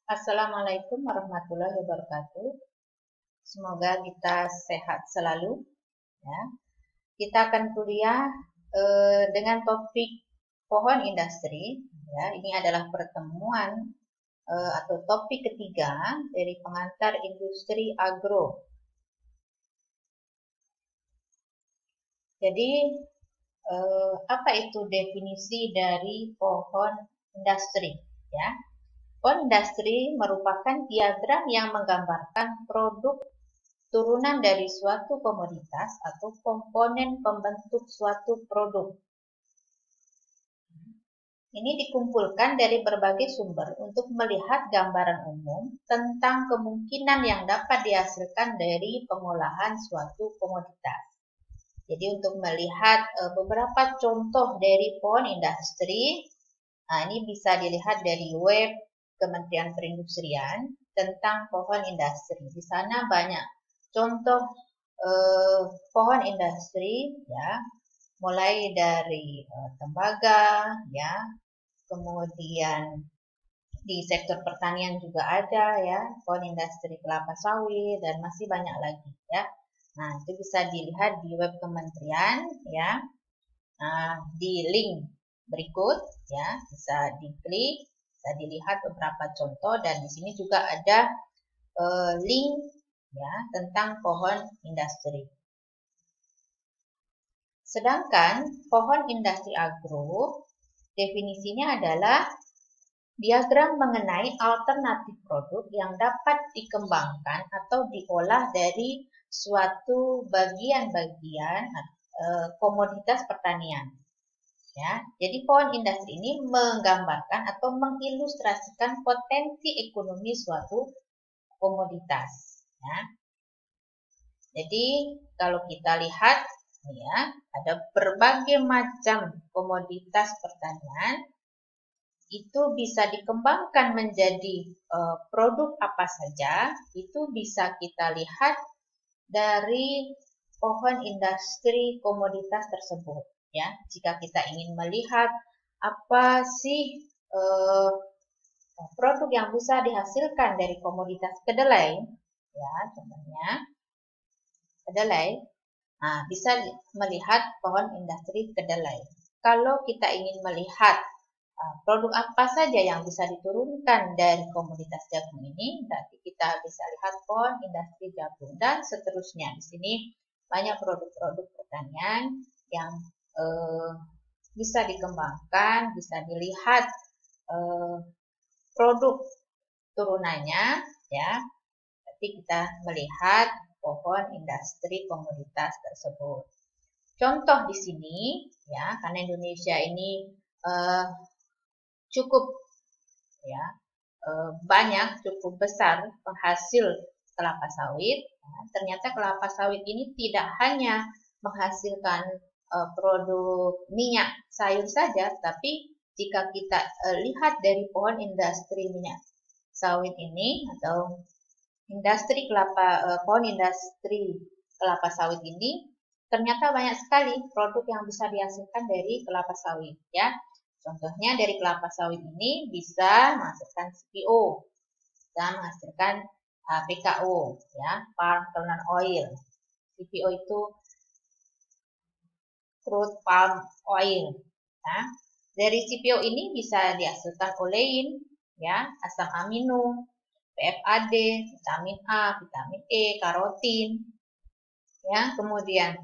Assalamualaikum warahmatullahi wabarakatuh. Semoga kita sehat selalu. Ya. Kita akan kuliah dengan topik pohon industri. Ya, ini adalah pertemuan atau topik ketiga dari pengantar industri agro. Jadi, apa itu definisi dari pohon industri? Ya. Pohon industri merupakan diagram yang menggambarkan produk turunan dari suatu komoditas atau komponen pembentuk suatu produk. Ini dikumpulkan dari berbagai sumber untuk melihat gambaran umum tentang kemungkinan yang dapat dihasilkan dari pengolahan suatu komoditas. Jadi untuk melihat beberapa contoh dari pohon industri, ini bisa dilihat dari web Kementerian Perindustrian tentang pohon industri. Di sana banyak contoh pohon industri, ya, mulai dari tembaga, ya, kemudian di sektor pertanian juga ada, ya, pohon industri kelapa sawit dan masih banyak lagi, ya. Nah, itu bisa dilihat di web kementerian, ya. Nah, di link berikut, ya, bisa diklik, bisa dilihat beberapa contoh, dan di sini juga ada link, ya, tentang pohon industri. Sedangkan pohon industri agro, definisinya adalah diagram mengenai alternatif produk yang dapat dikembangkan atau diolah dari suatu bagian-bagian komoditas pertanian. Ya, jadi pohon industri ini menggambarkan atau mengilustrasikan potensi ekonomi suatu komoditas. Ya. Jadi kalau kita lihat, ya, ada berbagai macam komoditas pertanian, itu bisa dikembangkan menjadi produk apa saja, itu bisa kita lihat dari pohon industri komoditas tersebut. Ya, jika kita ingin melihat apa sih produk yang bisa dihasilkan dari komoditas kedelai, ya, contohnya kedelai, nah, bisa melihat pohon industri kedelai. Kalau kita ingin melihat produk apa saja yang bisa diturunkan dari komoditas jagung ini, berarti kita bisa lihat pohon industri jagung dan seterusnya. Di sini banyak produk-produk pertanian yang bisa dikembangkan, bisa dilihat produk turunannya, ya. Berarti kita melihat pohon industri komoditas tersebut. Contoh di sini, ya, karena Indonesia ini cukup, ya, banyak, cukup besar penghasil kelapa sawit. Nah, ternyata kelapa sawit ini tidak hanya menghasilkan produk minyak sayur saja, tapi jika kita lihat dari pohon industri minyak sawit ini atau industri pohon industri kelapa sawit ini, ternyata banyak sekali produk yang bisa dihasilkan dari kelapa sawit, ya. Contohnya dari kelapa sawit ini bisa menghasilkan CPO, bisa menghasilkan PKO, ya, palm kernel oil. CPO itu crude palm oil. Ya. Dari CPO ini bisa dihasilkan olein, ya, asam amino, PFAD, vitamin A, vitamin E, karotin, ya, kemudian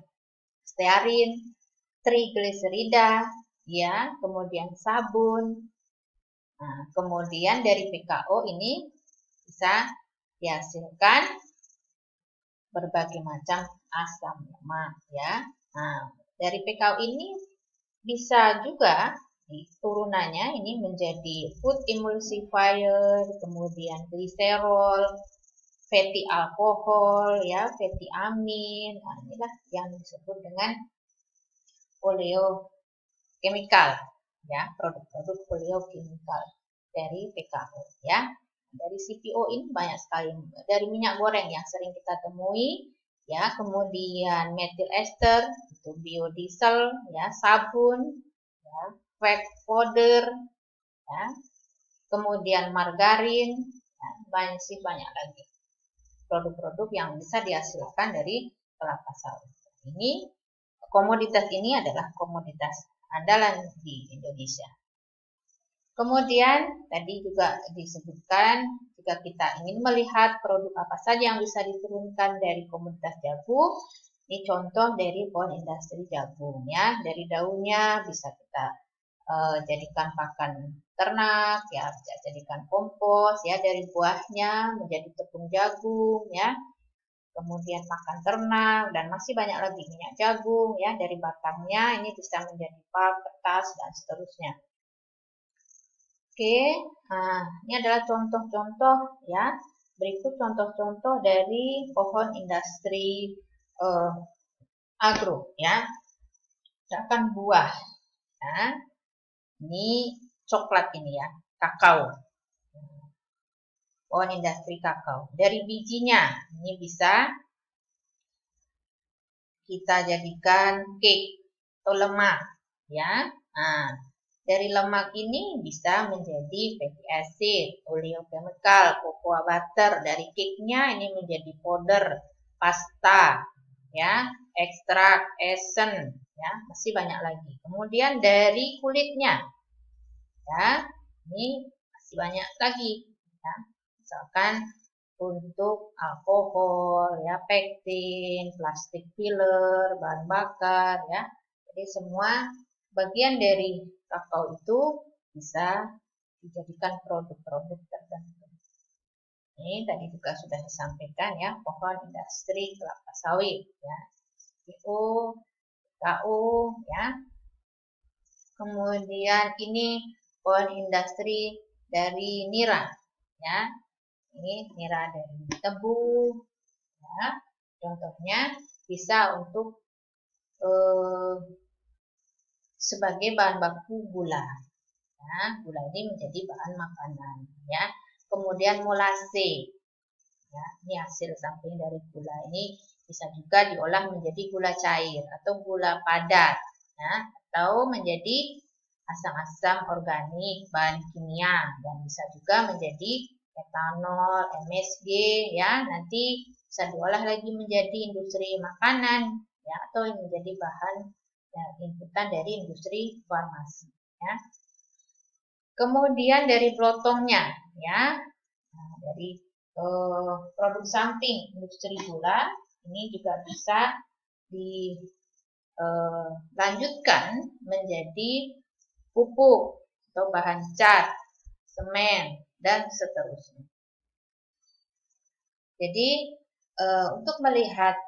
stearin, trigliserida, ya, kemudian sabun. Nah, kemudian dari PKO ini bisa dihasilkan berbagai macam asam lemak, ya. Nah, dari PKO ini bisa juga turunannya ini menjadi food emulsifier, kemudian gliserol, fatty alkohol, ya, fatty amin. Nah, inilah yang disebut dengan oleochemical, ya, produk-produk oleochemical dari PKO, ya. Dari CPO ini banyak sekali, dari minyak goreng yang sering kita temui, ya, kemudian methyl ester, itu biodiesel, ya, sabun, ya, fat powder, ya, kemudian margarin, masih banyak lagi produk-produk yang bisa dihasilkan dari kelapa sawit. Ini komoditas ini adalah komoditas andalan di Indonesia. Kemudian tadi juga disebutkan jika kita ingin melihat produk apa saja yang bisa diturunkan dari komoditas jagung, ini contoh dari pohon industri jagung ya. Dari daunnya bisa kita jadikan pakan ternak ya, bisa jadikan kompos ya, dari buahnya menjadi tepung jagung ya. Kemudian pakan ternak dan masih banyak lagi minyak jagung ya, dari batangnya ini bisa menjadi pulp, kertas dan seterusnya. Oke, nah ini adalah contoh-contoh ya. Berikut contoh-contoh dari pohon industri agro ya. Misalkan buah. Nah, ini coklat ini ya, kakao. Pohon industri kakao. Dari bijinya ini bisa kita jadikan cake atau lemak ya. Nah, dari lemak ini bisa menjadi fatty acid, oleochemical, cocoa butter. Dari cake-nya ini menjadi powder, pasta, ya, ekstrak, esen, ya, masih banyak lagi. Kemudian dari kulitnya, ya, ini masih banyak lagi. Ya. Misalkan untuk alkohol, ya, pektin, plastik filler, bahan bakar, ya. Jadi semua bagian dari kakao itu bisa dijadikan produk-produk tertentu. Ini tadi juga sudah disampaikan ya, pohon industri kelapa sawit ya, CPO, KO ya. Kemudian ini pohon industri dari nira ya. Ini nira dari tebu ya. Contohnya bisa untuk sebagai bahan baku gula. Ya, gula ini menjadi bahan makanan ya. Kemudian molase. Ya, ini hasil samping dari gula ini bisa juga diolah menjadi gula cair atau gula padat ya, atau menjadi asam-asam organik, bahan kimia, dan bisa juga menjadi etanol, MSG ya. Nanti bisa diolah lagi menjadi industri makanan ya, atau menjadi bahan ya, inputan dari industri farmasi ya. Kemudian dari plotongnya ya, nah, dari produk samping industri gula ini juga bisa dilanjutkan menjadi pupuk atau bahan cat, semen dan seterusnya. Jadi untuk melihat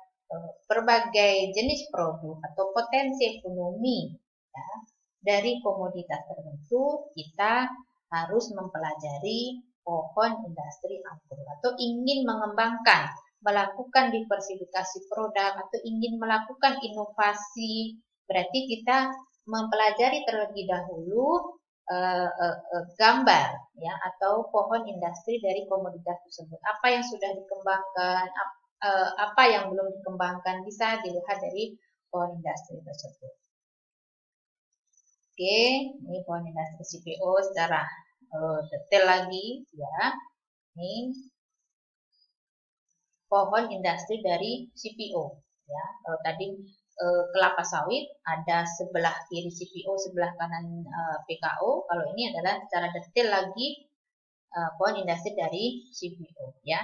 berbagai jenis produk atau potensi ekonomi ya, dari komoditas tertentu, kita harus mempelajari pohon industri agro atau ingin mengembangkan, melakukan diversifikasi produk atau ingin melakukan inovasi, berarti kita mempelajari terlebih dahulu gambar ya atau pohon industri dari komoditas tersebut. Apa yang sudah dikembangkan, apa yang belum dikembangkan bisa dilihat dari pohon industri tersebut. Oke, ini pohon industri CPO secara detail lagi ya. Ini pohon industri dari CPO ya. Kalau tadi kelapa sawit ada sebelah kiri CPO, sebelah kanan PKO. Kalau ini adalah secara detail lagi pohon industri dari CPO ya.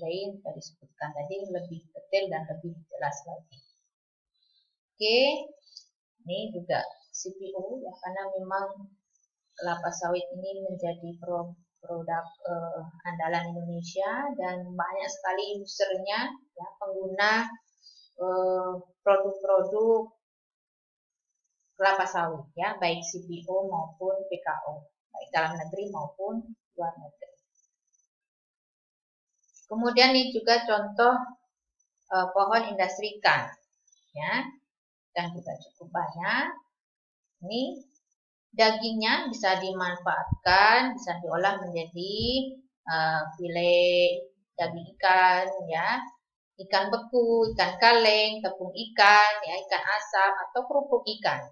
Lain tadi disebutkan tadi lebih detail dan lebih jelas lagi. Oke, ini juga CPO ya, karena memang kelapa sawit ini menjadi produk andalan Indonesia dan banyak sekali usernya ya, pengguna produk-produk kelapa sawit ya, baik CPO maupun PKO, baik dalam negeri maupun luar negeri. Kemudian ini juga contoh pohon industri ikan ya, dan juga cukup banyak. Ini dagingnya bisa dimanfaatkan, bisa diolah menjadi file daging ikan ya, ikan beku, ikan kaleng, tepung ikan, ya, ikan asap atau kerupuk ikan,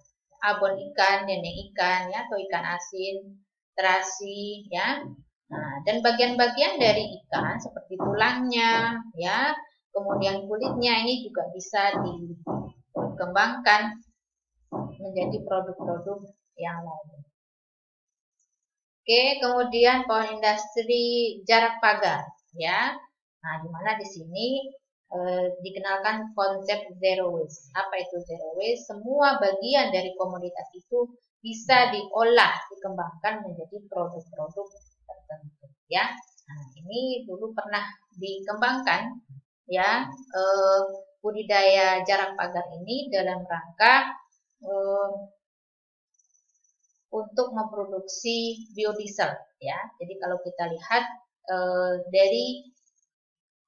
abon ikan, dendeng ikan, ya, atau ikan asin, terasi, ya. Nah, dan bagian-bagian dari ikan seperti tulangnya, ya, kemudian kulitnya ini juga bisa dikembangkan menjadi produk-produk yang lain. Oke, kemudian pohon industri jarak pagar, ya. Nah, di mana di sini dikenalkan konsep zero waste. Apa itu zero waste? Semua bagian dari komoditas itu bisa diolah, dikembangkan menjadi produk-produk tertentu, ya. Nah, ini dulu pernah dikembangkan, ya, budidaya jarak pagar ini dalam rangka untuk memproduksi biodiesel, ya. Jadi kalau kita lihat dari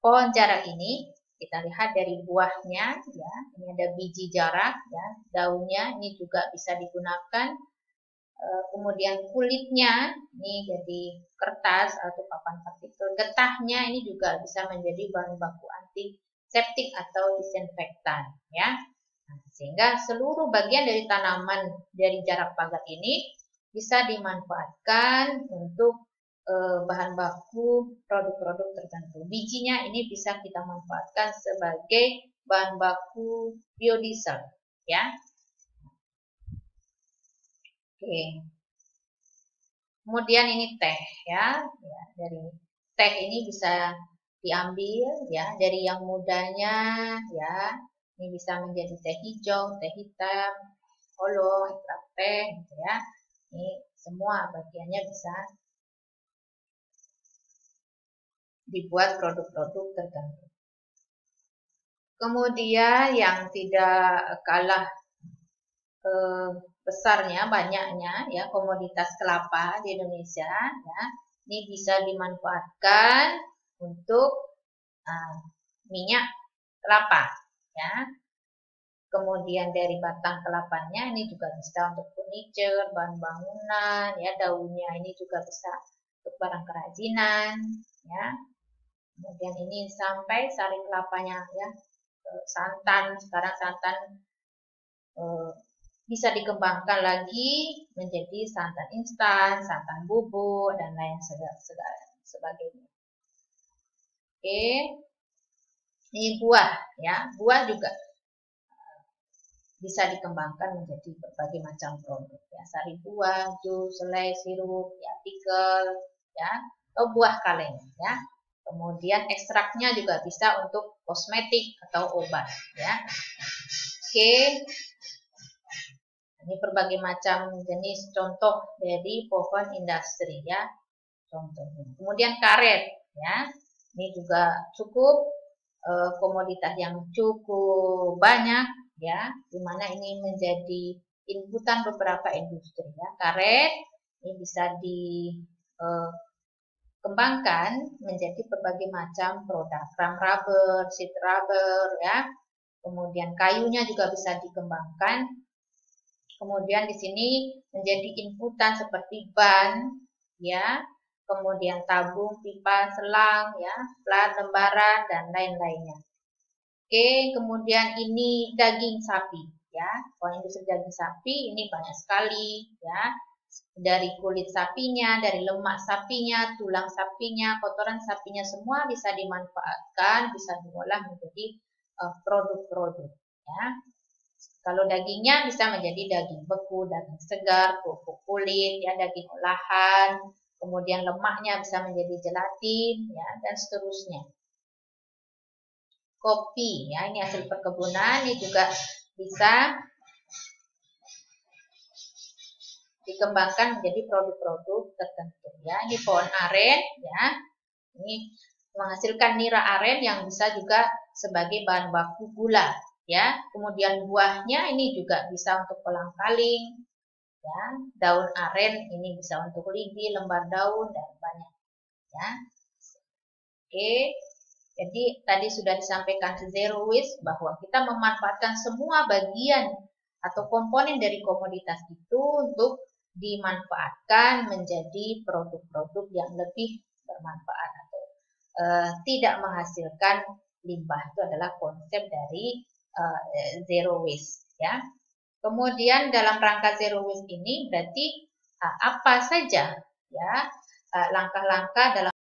pohon jarak ini, kita lihat dari buahnya, ya. Ini ada biji jarak, ya. Daunnya ini juga bisa digunakan. Kemudian kulitnya ini jadi kertas atau papan partikel. Getahnya ini juga bisa menjadi bahan baku antiseptik atau disinfektan, ya. Nah, sehingga seluruh bagian dari tanaman dari jarak pagar ini bisa dimanfaatkan untuk bahan baku produk-produk tertentu. Bijinya ini bisa kita manfaatkan sebagai bahan baku biodiesel, ya. Oke. Kemudian ini teh, ya. Dari teh ini bisa diambil, ya, dari yang mudanya, ya. Ini bisa menjadi teh hijau, teh hitam, holo, ekstrak teh, gitu ya. Ini semua bagiannya bisa dibuat produk-produk tertentu. Kemudian yang tidak kalah besarnya, banyaknya, ya, komoditas kelapa di Indonesia, ya. Ini bisa dimanfaatkan untuk minyak kelapa, ya. Kemudian dari batang kelapanya ini juga bisa untuk furniture, bahan bangunan, ya. Daunnya ini juga bisa untuk barang kerajinan, ya. Kemudian ini sampai sari kelapanya, ya. Santan, sekarang santan bisa dikembangkan lagi menjadi santan instan, santan bubuk, dan lain sebagainya. Oke, ini buah, ya. Buah juga bisa dikembangkan menjadi berbagai macam produk, ya. Sari buah, jus, selai, sirup, ya, pickle, ya, atau buah kaleng, ya. Kemudian ekstraknya juga bisa untuk kosmetik atau obat, ya. Oke. Ini berbagai macam jenis contoh dari pohon industri, ya. Contohnya. Kemudian karet, ya. Ini juga cukup komoditas yang cukup banyak, ya. Dimana ini menjadi inputan beberapa industri, ya. Karet ini bisa dikembangkan menjadi berbagai macam produk, ram rubber, sheet rubber, ya. Kemudian kayunya juga bisa dikembangkan. Kemudian di sini menjadi inputan seperti ban, ya, kemudian tabung, pipa, selang, ya, plat, lembaran, dan lain-lainnya. Oke, kemudian ini daging sapi, ya. Kalau industri daging sapi ini banyak sekali, ya. Dari kulit sapinya, dari lemak sapinya, tulang sapinya, kotoran sapinya, semua bisa dimanfaatkan, bisa diolah menjadi produk-produk, ya. Kalau dagingnya bisa menjadi daging beku, daging segar, kerupuk kulit, ya, daging olahan. Kemudian lemaknya bisa menjadi gelatin, ya, dan seterusnya. Kopi, ya, ini hasil perkebunan, ini juga bisa dikembangkan menjadi produk-produk tertentu, ya. Ini pohon aren, ya. Ini menghasilkan nira aren yang bisa juga sebagai bahan baku gula, ya. Kemudian buahnya ini juga bisa untuk kolang-kaling, ya. Daun aren ini bisa untuk lidi, lembar daun, dan banyak, ya. Oke, jadi tadi sudah disampaikan zero waste bahwa kita memanfaatkan semua bagian atau komponen dari komoditas itu untuk dimanfaatkan menjadi produk-produk yang lebih bermanfaat atau tidak menghasilkan limbah. Itu adalah konsep dari zero waste, ya. Kemudian dalam rangka zero waste ini berarti apa saja, ya, langkah-langkah dalam